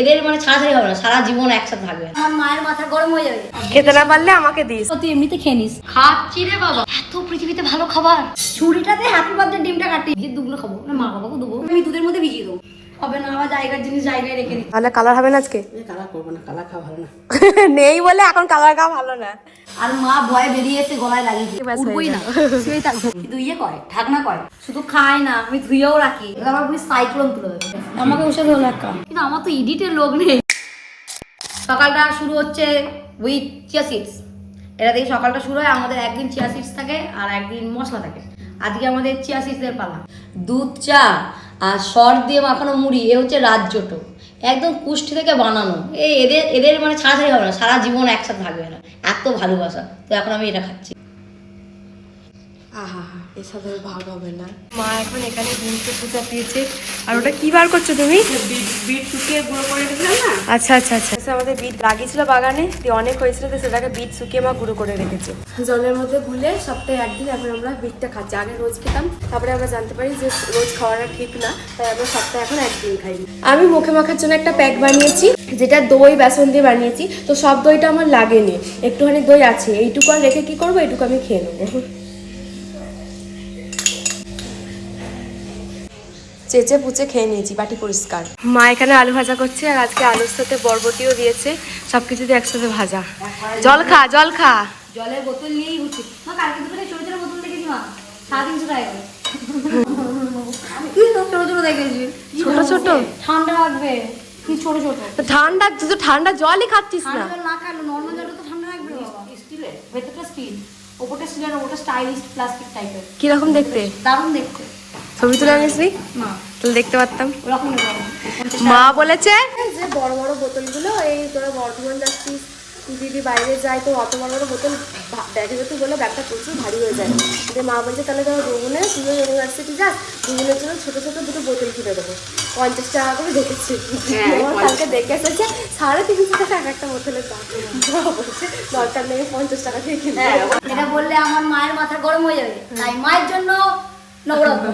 এদের মানে ছাড়াছাড়ি হবে না, সারা জীবন একসাথে থাকবে। আমার মায়ের মাথা গরম হয়ে যাবে। খেতে না পারলে আমাকে দিস। তুই এমনিতে খেয়ে নিস। খাচ্ছি রে বাবা, এত পৃথিবীতে ভালো খাবার। ছুরিটাতে হ্যাপি বার্থডে ডিমটা কাটি, দুধগুলো খাবো না, মা বাবাকে দেবো। আমি দুধের মধ্যে ভিজিয়ে দেবো, হবে না। আমার জায়গার জিনিস জায়গায় রেখে দিই। তাহলে কালার হবে না আজকে? কালার করবো না, কালার খাওয়া ভালো না। নেই বলে এখন কালার খাওয়া ভালো না। আর মা ভয়ে বেরিয়ে এসে গলায় লাগিয়েছে, ব্যাস উঠবই হয়ে না, শুয়েই থাকবো। কিন্তু ইয়ে করে, ঢাকনা করে, শুধু খায় না, আমি ধুয়েও রাখি। এবার আমার পুরো সাইক্লোন তুলে দেবে। আমাকে ওষুধ হলো এক কাম, কিন্তু আমার তো এডিটের লোক নেই। সকালটা শুরু হচ্ছে উইথ চিয়া সিডস। এটা থেকে সকালটা শুরু হয়। আমাদের একদিন চিয়া সিডস থাকে আর একদিন মশলা থাকে। আজকে আমাদের চিয়া সিডসের পালা। দুধ চা আর সর দিয়ে মাখানো মুড়ি, এ হচ্ছে রাজ্যটো, একদম কুষ্টি থেকে বানানো। এদের মানে ছাড়াছাড়ি হবে না, সারা জীবন একসাথে থাকবে না, এত ভালোবাসা। তো এখন আমি এটা খাচ্ছি। আহা, এর সাথে ভাগ হবে না। মা এখন এখানে ডিমকে পূজা দিয়েছে। আর ওটা কি বার করছো তুমি? বিট শুকিয়ে গুঁড়ো করে রেখেছিলাম না। আচ্ছা আচ্ছা আচ্ছা, আমাদের বিট লাগিয়েছিল বাগানে, দিয়ে অনেক হয়েছিল, তো সেটাকে বিট শুকিয়ে মা গুঁড়ো করে রেখেছে জলের মধ্যে গুলে। সপ্তাহে একদিন এখন আমরা বিটটা খাচ্ছি। আগে রোজ খেতাম, তারপরে আমরা জানতে পারি যে রোজ খাওয়াটা ঠিক না, তাই আমরা সপ্তাহে এখন একদিন খাই। আমি মুখে মাখার জন্য একটা প্যাক বানিয়েছি, যেটা দই বেসন দিয়ে বানিয়েছি। তো সব দইটা আমার লাগেনি, একটুখানি দই আছে, এইটুকু আর রেখে কি করবো, এইটুকু আমি খেয়ে নেবো। চেঁচে পুচে খেয়ে নিয়েছি, বাটি পরিষ্কার। মা এখানে আলু ভাজা করছে, আর আজকে আলুর সাথে বরবটিও দিয়েছে, সবকিছু দিয়ে একসাথে ভাজা। জল খা, জল খা। জলের বোতল নিয়েই উঠছি। মা কালকে দুপুরে ছোট ছোট বোতল দেখেছি মা, 350 টাকা করে। তুই তো ছোট ছোট দেখেছি। ছোট ছোট ঠান্ডা রাখবে, কি ছোট ছোট। ঠান্ডা, তুই তো ঠান্ডা জলই খাচ্ছিস না। ঠান্ডা জল না খাইলে নর্মাল জলটা তো ঠান্ডা রাখবে বাবা। স্টিলের ভেতরটা স্টিল, ওপরটা স্টিলের, ওপরটা স্টাইলিশ প্লাস্টিক টাইপের। কিরকম দেখতে? দারুণ দেখতে। ছবি তুলে আনিসনি? না, তাহলে দেখতে পারতাম। ওরকম মা বলেছে যে বড় বড় বোতলগুলো, এই তোরা বর্ধমান যাচ্ছিস, দিদি বাইরে যায়, তো অত বড় বড় বোতল ব্যাগে যেতে বলে ব্যাগটা প্রচুর ভারী হয়ে যায়। যে মা বলছে তাহলে ধরো দুগুনে, তুইও ইউনিভার্সিটি যাস, দুগুনের জন্য ছোটো ছোটো দুটো বোতল কিনে দেবো, 50 টাকা করে দেখেছি। কালকে দেখে এসেছে 350 টাকা এক একটা বোতলের দাম। বলছে দরকার নেই, 50 টাকা দিয়ে কিনে। এটা বললে আমার মায়ের মাথা গরম হয়ে যাবে, তাই মায়ের জন্য নবরত্ন।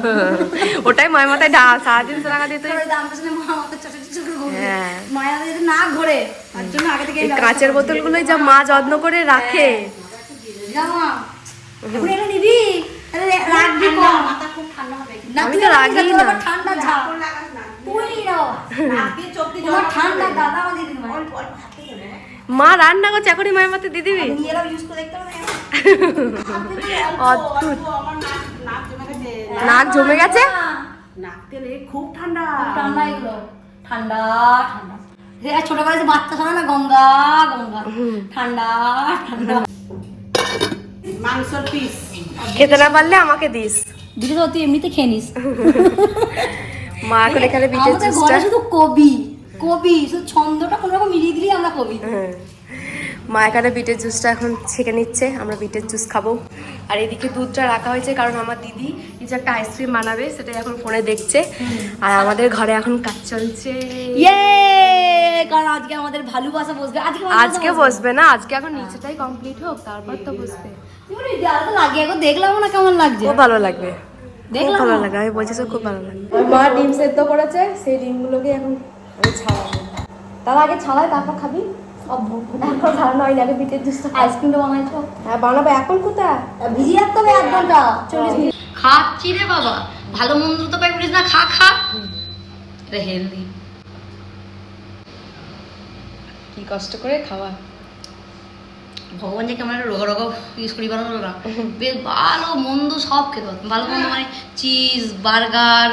ওটাই মায়ের মাথায় ডাল, 350 টাকা দিতে। দাম পেছনে মা আমাকে ছোট ছোট ছোট ঘুরে, মায়ের হাতে যদি না ঘোরে, তার জন্য আগে থেকে কাঁচের বোতলগুলোই যা মা যত্ন করে রাখে। জামা এখন এটা নিবি, রাখবি কম, মাথা খুব ঠান্ডা হবে। আমি তো রাগি না। ঠান্ডা ঝাল তুই নাও, তোমার ঠান্ডা দাদা আমাদের দিদি মা রান্না করছে, এখনই মায়ের মাথায় দিয়ে দিবি। এরা ইউজ করে দেখতে হবে না। অদ্ভুত, আমার নাক জমে গেছে। নাক জমে গেছে। নাক তেলে খুব ঠান্ডা। ঠান্ডা এগুলো, ঠান্ডা ঠান্ডা। ছোটবেলায় যে বাচ্চা শোনা না, গঙ্গা গঙ্গা, ঠান্ডা ঠান্ডা। মাংসের পিস খেতে না পারলে আমাকে দিস। দিদি তো তুই এমনিতে খেয়ে নিস। মা এখন এখানে বিটের আমাদের জুসটা, ঘরে শুধু কবি কবি, শুধু ছন্দটা কোনো রকম মিলিয়ে দিলেই আমরা কবি। মা এখানে বিটের জুসটা এখন ছেঁকে নিচ্ছে, আমরা বিটের জুস খাবো। আর এদিকে দুধটা রাখা হয়েছে, কারণ আমার দিদি কিছু একটা আইসক্রিম বানাবে, সেটাই এখন ফোনে দেখছে। আর আমাদের ঘরে এখন কাজ চলছে। ইয়ে, কারণ আজকে আমাদের ভালোবাসা বসবে। আজকে বসবে না, আজকে এখন নিচেটাই কমপ্লিট হোক, তারপর তো বসবে। লাগে এখন দেখলাম না কেমন লাগছে। খুব ভালো লাগবে, খুব ভালো লাগে, আমি বলছি তো খুব ভালো লাগে। মা ডিম সেদ্ধ করেছে, সেই ডিমগুলোকে এখন আমি ছাড়াবো। তার আগে ছাড়াই, তারপর খাবি। এখন ছাড়ানো হয়, আগে বিটের জুসটা। আইসক্রিমটা বানাইছো? হ্যাঁ বানাবো, এখন কোথায়? ভিজিয়ে রাখতে হবে 1 ঘন্টা 40 মিনিট। খাচ্ছি রে বাবা, ভালো মন্দ তো পাই বলিস না, খা খা। এটা হেলদি। কি কষ্ট করে খাওয়া। ভগবান যে কেমন একটা রোগা রোগা ইউজ করি বানানো না, বেশ ভালো মন্দ সব খেতে পারতাম। ভালো মন্দ মানে cheese, burger,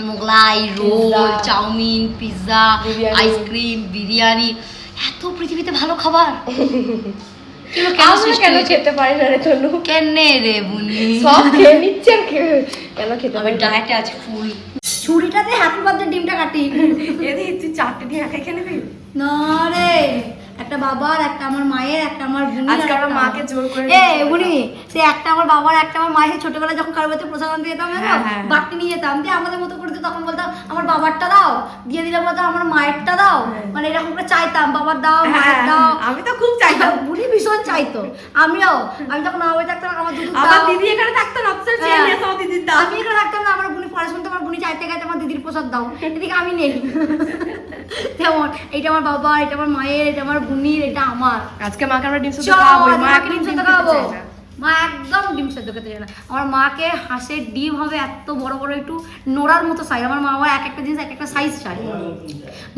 Mughlai, roll, chowmein, pizza, ice cream, biryani, এত পৃথিবীতে ভালো খাবার। কেন খেতে পারি না রে তনু? কেনে রে বুনি, সব খেয়ে নিচ্ছে, কেন খেতে আমি পারি? ডায়েটে আছে ফুল। ছুরিটাতে হ্যাপি বার্থডে ডিমটা কাটি। এদি তুই 4টে দিয়ে একা খেয়ে নিবি? না রে, একটা বাবার, একটা আমার মায়ের, একটা আমার বোনের। আজকে আমরা মাকে জোর করে বুনি, সে একটা আমার বাবার, একটা আমার মায়ের। ছোটবেলায় যখন কারোর বাড়িতে প্রসাদ আনতে যেতাম না, বাটি নিয়ে যেতাম, দিয়ে আমাদের মতো করে তখন বলতাম আমার বাবারটা দাও, দিয়ে দিলাম বলতাম আমার মায়েরটা দাও, মানে এরকম করে চাইতাম, বাবার দাও, মায়ের দাও। আমি তো খুব চাইতাম, বুনি ভীষণ চাইতো। আমিও, আমি যখন আমার বাড়ি থাকতাম, আমার দুধ আমার দিদি এখানে থাকতো না, অফিসে চেয়ে নিয়ে আমার দিদির দাও। আমি এখানে থাকতাম না, আমার বুনি পড়াশোনা, আমার বুনি চাইতে গেছে আমার দিদির প্রসাদ দাও, এদিকে আমি নেই। তেমন এইটা আমার বাবা, এটা আমার মায়ের, এটা আমার বোনির, এটা আমার। আজকে মাকে আমরা ডিম সেদ্ধ চল, খাওয়াবো, মা মাকে এখন ডিম ডিম সেদ্ধ খেতে খাওয়াবো। চায় না। মা একদম ডিম সেদ্ধ খেতে চায় না। আমার মাকে হাঁসের ডিম হবে এত বড় বড়, একটু নোড়ার মতো সাইজ। আমার মা বাবা এক একটা জিনিস এক একটা সাইজ চাই,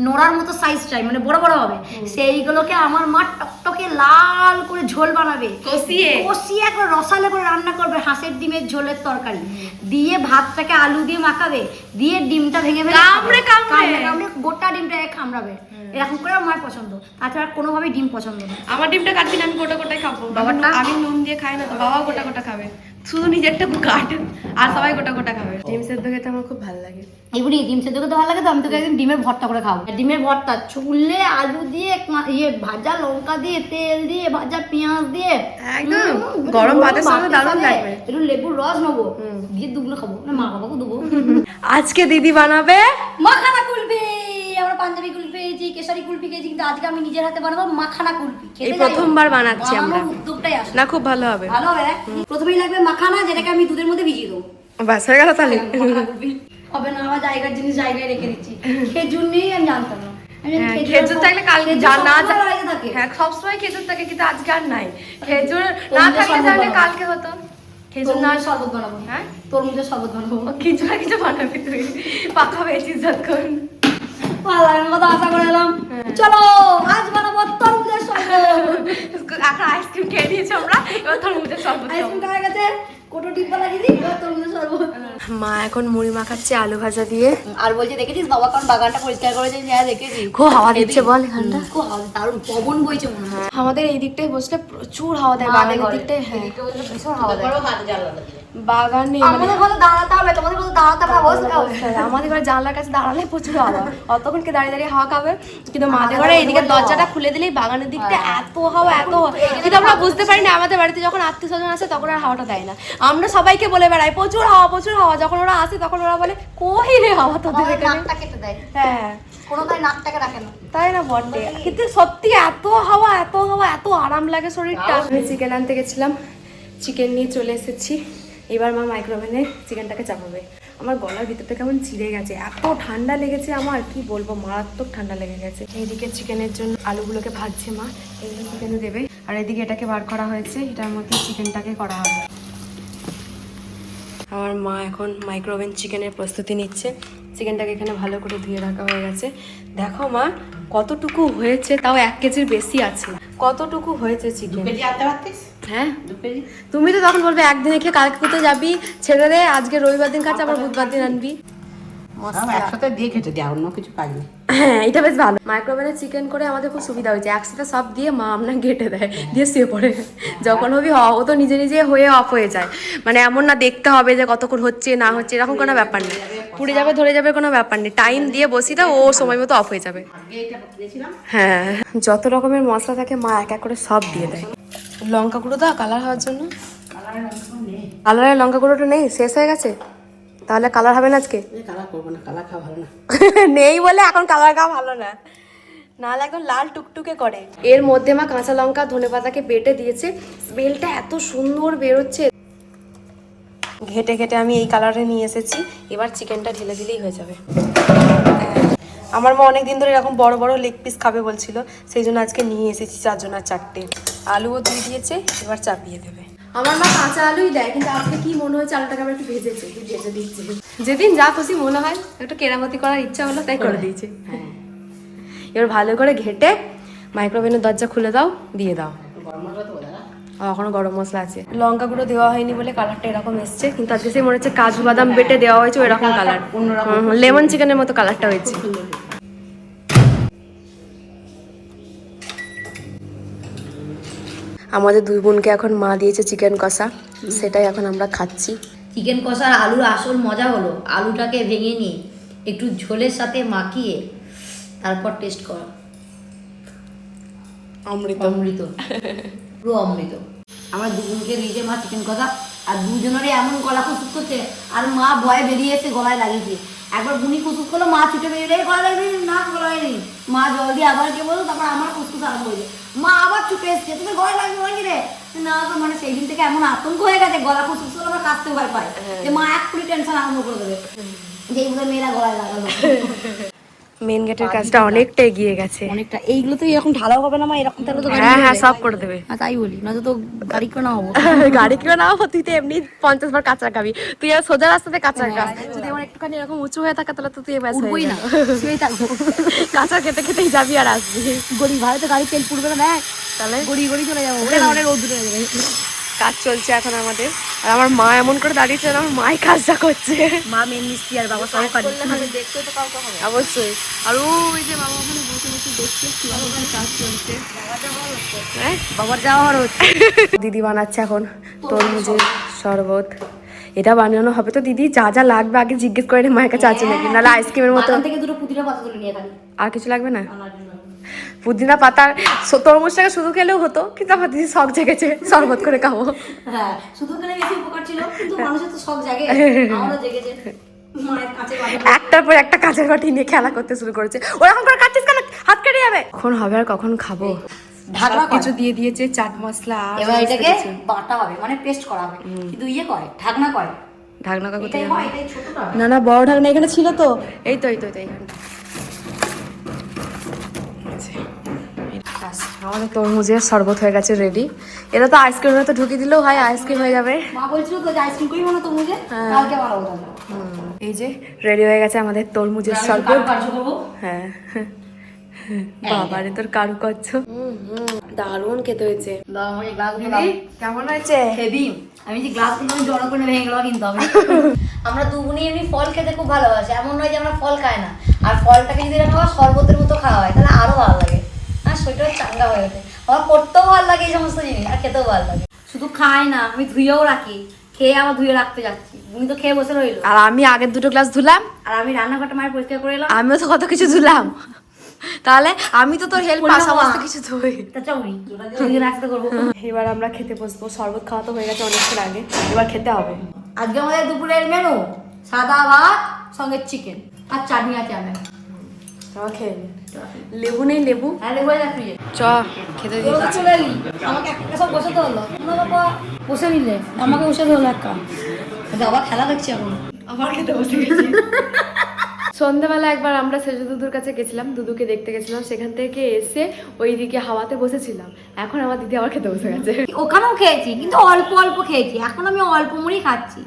নোড়ার মতো সাইজ চাই, মানে বড় বড় হবে। সেইগুলোকে আমার মা টকটকে লাল করে ঝোল বানাবে, কষিয়ে কষিয়ে একবার রসালে করে রান্না করবে হাঁসের ডিমের ঝোলের তরকারি দিয়ে, ভাতটাকে আলু দিয়ে মাখাবে, দিয়ে ডিমটা ভেঙে ভেঙে কামড়ে কামড়ে কামড়ে গোটা ডিমটা কামড়াবে। এরকম করে আমার পছন্দ, তাছাড়া কোনোভাবেই ডিম পছন্দ না। আমার ডিমটা কাটবি না, আমি গোটা গোটাই খাবো। বাবারটা? আমি নুন দিয়ে খাই না তো, বাবা গোটা গোটা খাবে, শুধু নিজেরটা কাট, আর সবাই গোটা গোটা খাবে। ডিম সেদ্ধ খেতে আমার খুব ভালো লাগে। এগুলি ডিম সেদ্ধ করতে ভালো লাগে তো, আমি তোকে একদিন ডিমের ভর্তা করে খাবো। ডিমের ভর্তা চুলে আলু দিয়ে, ভাজা লঙ্কা দিয়ে, তেল দিয়ে, ভাজা পেঁয়াজ দিয়ে, একদম গরম ভাতের সঙ্গে দারুণ লাগবে। একটু লেবুর রস নেবো, দিয়ে দুগুলো খাবো, না মা বাবাকে দেবো। আজকে দিদি বানাবে মাখানা কুলফি। আমরা পাঞ্জাবি কুলফি খেয়েছি, কেশারি কুলফি খেয়েছি, কিন্তু আজকে আমি নিজের হাতে বানাবো মাখানা কুলফি। খেতে এই যাই, প্রথমবার বানাচ্ছি আমরা। বানানোর উদ্যোগটাই আসে না, খুব ভালো হবে। ভালো হবে। প্রথমেই লাগবে মাখানা, যেটাকে আমি দুধের মধ্যে ভিজিয়ে দেবো। বাস হয়ে গেল তাহলে। মাখানা কুলফি হবে না, আমার জায়গার জিনিস জায়গায় রেখে দিচ্ছি। খেজুর নেই, আমি জানতাম না। আমি জানি খেজুর থাকলে কালকে খেজুর যা না সবসময় বাড়িতে থাকে। হ্যাঁ, সবসময় খেজুর থাকে, কিন্তু আজকে আর নাই খেজুর। না তরমুজের থাকলে শরবত তাহলে বানাবো। কালকে হতো। খেজুর না, তরমুজের শরবত বানাবো। হ্যাঁ, তরমুজের শরবত বানাবো। কিছু না কিছু বানাবি তুই, পাকা বেশি যতক্ষণ। ভালো লাগার কথা আশা করে এলাম। চলো আজ বানাবো তরমুজের শরবত। এখন আইসক্রিম খেয়ে দিয়েছি আমরা, এবার তরমুজের শরবত খাবো। আইসক্রিম খাওয়া গেছে, কোটো ডিব্বা লাগিয়ে দিই, এবার তরমুজের শরবত। মা এখন মুড়ি মাখাচ্ছে আলু ভাজা দিয়ে। আর বলছে দেখেছিস বাবা কারণ বাগানটা পরিষ্কার করেছে? হ্যাঁ দেখেছি। খুব হাওয়া দিচ্ছে বল এখানটা। খুব হাওয়া, দারুণ পবন বইছে মনে হয়। আমাদের এই দিকটায় বসলে প্রচুর হাওয়া দেয়, বাগানের দিকটায়। হ্যাঁ, ভীষণ হাওয়া দেয়। বাগানে আমাদের ঘরে দাঁড়াতে হবে, তোমাদের ঘরে দাঁড়াতে হবে, বসতে হবে। আমাদের ঘরে জানলার কাছে দাঁড়ালে প্রচুর হাওয়া, অতক্ষণকে দাঁড়িয়ে দাঁড়িয়ে হাওয়া খাবে। কিন্তু মাদের ঘরে এইদিকে দরজাটা খুলে দিলেই বাগানের দিকটা এত হাওয়া, এত হাওয়া। কিন্তু আমরা বুঝতে পারি না, আমাদের বাড়িতে যখন আত্মীয় স্বজন আসে তখন আর হাওয়াটা দেয় না। আমরা সবাইকে বলে বেড়াই প্রচুর হাওয়া, প্রচুর হাওয়া। যখন ওরা আসে তখন ওরা বলে কই রে হাওয়া তোদের আমাদের এখানে। নাকটা কেটে দেয়, হ্যাঁ, কোনো তাই নাকটাকে রাখে না। তাই না বটে, কিন্তু সত্যি এত হাওয়া, এত হাওয়া, এত আরাম লাগে শরীরটা। আমি চিকেন আনতে গেছিলাম, চিকেন নিয়ে চলে এসেছি। এবার মা মাইক্রোওভেনে চিকেনটাকে চাপাবে। আমার গলার ভিতরটা কেমন চিড়ে গেছে, এত ঠান্ডা লেগেছে আমার, কি বলবো, মারাত্মক ঠান্ডা লেগে গেছে। এইদিকে চিকেনের জন্য আলুগুলোকে ভাজছে মা, এইগুলো চিকেনে দেবে। আর এদিকে এটাকে বার করা হয়েছে, এটার মধ্যে চিকেনটাকে করা হবে। আমার মা এখন মাইক্রোওভেন চিকেনের প্রস্তুতি নিচ্ছে। চিকেনটাকে এখানে ভালো করে ধুয়ে রাখা হয়ে গেছে। দেখো মা কতটুকু হয়েছে, তাও 1 কেজির বেশি আছে। কতটুকু হয়েছে চিকেন? হ্যাঁ, তুমি তো তখন বলবে একদিনে খেয়ে কালকে কোথায় যাবি, ছেড়ে দে, আজকে রবিবার দিন খাচ্ছে, আবার বুধবার দিন আনবি। একসাথে দিয়ে খেতে দেয়, অন্য কিছু কাজ নেই। হ্যাঁ, এটা বেশ ভালো। মাইক্রোওভেনে চিকেন করে আমাদের খুব সুবিধা হয়েছে, একসাথে সব দিয়ে মা আপনার ঘেটে দেয়, দিয়ে শুয়ে পড়ে। যখন হবি ও তো নিজে নিজে হয়ে অফ হয়ে যায়, মানে এমন না দেখতে হবে যে কতক্ষণ হচ্ছে না হচ্ছে, এরকম কোনো ব্যাপার নেই। পুড়ে যাবে ধরে যাবে কোনো ব্যাপার নেই, টাইম দিয়ে বসি দাও, ও সময় মতো অফ হয়ে যাবে। হ্যাঁ, যত রকমের মশলা থাকে মা এক এক করে সব দিয়ে দেয়। লঙ্কা গুঁড়ো দাও কালার হওয়ার জন্য। কালারের লঙ্কা গুঁড়োটা নেই, শেষ হয়ে গেছে, তাহলে কালার হবে না আজকে। কালার করবো না, কালার খাওয়া ভালো না। নেই বলে এখন কালার খাওয়া ভালো না, নাহলে একদম লাল টুকটুকে করে। এর মধ্যে মা কাঁচা লঙ্কা ধনেপাতাকে বেটে দিয়েছে, স্মেলটা এত সুন্দর বেরোচ্ছে। ঘেটে ঘেটে আমি এই কালারে নিয়ে এসেছি, এবার চিকেনটা ঢেলে দিলেই হয়ে যাবে। আমার মা অনেকদিন ধরে এরকম বড় বড় লেগ পিস খাবে বলছিল, সেই জন্য আজকে নিয়ে এসেছি 4 জনের 4টে। আলুও দিয়ে দিয়েছে, এবার চাপিয়ে দেবে। আমার মা কাঁচা আলুই দেয়, কিন্তু আজকে কি মনে হয়েছে আলুটাকে আবার একটু ভেজেছে, ভেজে দিচ্ছে। যেদিন যা খুশি মনে হয়, একটু কেরামতি করার ইচ্ছা হলো তাই করে দিয়েছে। এবার ভালো করে ঘেটে মাইক্রোওভেনের দরজা খুলে দাও, দিয়ে দাও। এখনো গরম মশলা আছে, লঙ্কা গুঁড়ো দেওয়া হয়নি বলে কালারটা এরকম এসছে, কিন্তু আজকে সেই মনে হচ্ছে কাজু বাদাম বেটে দেওয়া হয়েছে, এরকম কালার, লেমন চিকেনের মতো কালারটা হয়েছে। আমাদের 2 বোনকে এখন মা দিয়েছে চিকেন কষা, সেটাই এখন আমরা খাচ্ছি। চিকেন কষার আলুর আসল মজা হলো আলুটাকে ভেঙে নিয়ে একটু ঝোলের সাথে মাখিয়ে তারপর টেস্ট করা। অমৃত অমৃত, পুরো অমৃত। আমরা দুজনকে দিয়েছে মা চিকেন কষা, আর দুজনেরই এমন গলা খুসুক করছে, আর মা ভয়ে বেরিয়ে এসে গলায় লাগিয়েছে। একবার বুনি খুসুক করলো, মা ছুটে বেরিয়ে গলা লাগিয়ে না, গলায় নেই। মা জল দিয়ে আবার কে বললো, তারপর আমার খুসখুস আরম্ভ হয়েছে। মা আবার ছুটে এসছে, তুমি গলায় লাগবে নাকি রে? না তো, মানে সেই দিন থেকে এমন আতঙ্ক হয়ে গেছে, গলা খুসখুস করলে আমার কাঁদতে ভয় পায় যে মা এক্ষুনি টেনশন আরম্ভ করে দেবে যে এইগুলো মেয়েরা গলায় লাগালো। মেন গেটের কাজটা অনেকটা এগিয়ে গেছে। অনেকটা এইগুলো তো এরকম ঢালাও হবে না মা, এরকম তাহলে তো গাড়ি হ্যাঁ হয়ে হ্যাঁ যাবে। সব করে দেবে। তাই বলি, না তো গাড়ি কেনা হবো। গাড়ি কেউ না হো, তুই তো এমনি 50 বার কাঁচা খাবি, তুই আর সোজা রাস্তাতে কাঁচা খাস। যদি আমার একটুখানি এরকম উঁচু হয়ে থাকে তাহলে তো তুই ব্যাস হয়ে উঠবোই না, যাবে। শুয়েই থাকবো। কাঁচা খেতে খেতেই যাবি আর আসবি। গড়ি ভাড়া তো গাড়ি তেল পুড়বে না দেখ, তাহলে গড়ি গড়ি চলে যাবো, ওটা না অনেক রোদ উঠে যাবে। কাজ চলছে এখন আমাদের, আর আমার মা এমন করে দাঁড়িয়েছে যেন আমার মাই কাজটা করছে। মা মেন মিস্ত্রি আর বাবা সহকারী। অবশ্যই। আর ওই যে বাবা ওখানে বসে বসে দেখছে কিভাবে ওখানে কাজ চলছে। হ্যাঁ বাবার যাওয়ার হচ্ছে। দিদি বানাচ্ছে এখন তরমুজের শরবত। এটা বানানো হবে তো দিদি, যা যা লাগবে আগে জিজ্ঞেস করে নে মায়ের কাছে আছে নাকি, নাহলে আইসক্রিমের মতো। বাগান থেকে দুটো পুদিনা পাতা তুলে নিয়ে খালি। আর কিছু লাগবে না? পুদিনা পাতার তরমুজটাকে শুধু খেলেও হতো, কিন্তু আমার দিদি শখ জেগেছে শরবত করে খাবো। হ্যাঁ, শুধু খেলে বেশি উপকার ছিল, কিন্তু মানুষের তো শখ জাগে, আমারও জেগেছে। মায়ের কাছে একটার পর একটা কাঁচের বাটি নিয়ে খেলা করতে শুরু করেছে। ওরকম করে কাটছিস কেন, হাত কেটে যাবে। কখন হবে আর কখন খাবো। ঢাকনা কিছু দিয়ে দিয়েছে, চাট মশলা আর এবার সমস্ত এটাকে কিছু। বাটা হবে, মানে পেস্ট করা হবে, কিন্তু ইয়ে করে ঢাকনা করে। ঢাকনা কাকু এটাই হয়, এটাই ছোটটা। না না বড় ঢাকনা এখানে ছিল তো, এই তো এইখানটা। আমাদের তরমুজের শরবত হয়ে গেছে রেডি। এটা তো আইসক্রিমে তো ঢুকিয়ে দিলেও হয়, আইসক্রিম হয়ে যাবে। মা বলছিল তো যে আইসক্রিম করি মনে তরমুজে, কালকে বানাবো তাহলে। এই যে রেডি হয়ে গেছে আমাদের তরমুজের শরবত। কার্য করবো। হ্যাঁ বাবারে তোর কারুকার্য দারুণ খেতে হয়েছে। দাও আমাকে গ্লাস কেমন হয়েছে? হেভি। আমি যে গ্লাসগুলো জড়ো করে ভেঙে গেল কিন্তু হবে। আমরা দু বোনই এমনি ফল খেতে খুব ভালোবাসি, এমন নয় যে আমরা ফল খাই না। আর ফলটাকে যদি এরকম শরবতের মতো খাওয়া হয় তাহলে আরো ভালো লাগে, আর শরীরটা চাঙ্গা হয়ে ওঠে। আমার করতেও ভালো লাগে এই সমস্ত জিনিস, আর খেতেও ভালো লাগে। শুধু খাই না, আমি ধুয়েও রাখি, খেয়ে আবার ধুয়ে রাখতে যাচ্ছি। উনি তো খেয়ে বসে রইলো, আর আমি আগের দুটো গ্লাস ধুলাম, আর আমি রান্নাঘরটা মায়ের পরিষ্কার করে এলাম। আমিও তো কত কিছু ধুলাম। তাহলে আমি তো তোর হেল্প করলাম সমস্ত মা। কিছু ধুই। তা চাউনি দুদিন একসাথে করবো। এবার আমরা খেতে বসবো। শরবত খাওয়া তো হয়ে গেছে অনেকক্ষণ আগে, এবার খেতে হবে। আজকে আমাদের দুপুরের মেনু সাদা ভাত সঙ্গে চিকেন আর চাটনি আছে। আমি খেয়ে নি। লেবু নেই? লেবু হ্যাঁ লেবু আছে ফ্রিজে। চ খেতে তোরা দিই। চলে এলি, আমাকে একটা সব বসাতে হলো না বাবা, বসে নিলে আমাকে বসাতে হলো একা। বাবা খেলা দেখছি এখন, আবার খেতে বসে গেছি। সন্ধ্যাবেলা একবার আমরা সেজু দুদুর কাছে গেছিলাম, দুদুকে দেখতে গেছিলাম। সেখান থেকে এসে ওইদিকে হাওয়াতে বসেছিলাম। এখন আমার দিদি আবার খেতে বসে গেছে। ওখানেও খেয়েছি কিন্তু অল্প অল্প খেয়েছি, এখন আমি অল্প মুড়ি খাচ্ছি।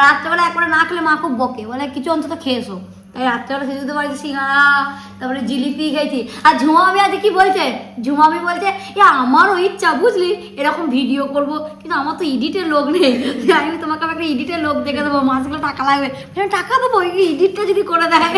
রাত্রেবেলা একবারে না খেলে মা খুব বকে, বলে কিছু অন্তত খেয়েছো। তাই রাত্রেবেলা সেজুতে বাড়িতে সিঙ্গারা তারপরে জিলিপি খেয়েছি। আর ঝুমামি আজকে কি বলছে, ঝুমামি বলছে এ আমারও ইচ্ছা বুঝলি এরকম ভিডিও করব, কিন্তু আমার তো এডিটের লোক নেই। আমি তোমাকে একটা এডিটের লোক দেখে দেবো, মাসগুলো টাকা লাগবে। টাকা দেবো এডিটটা যদি করে দেয়।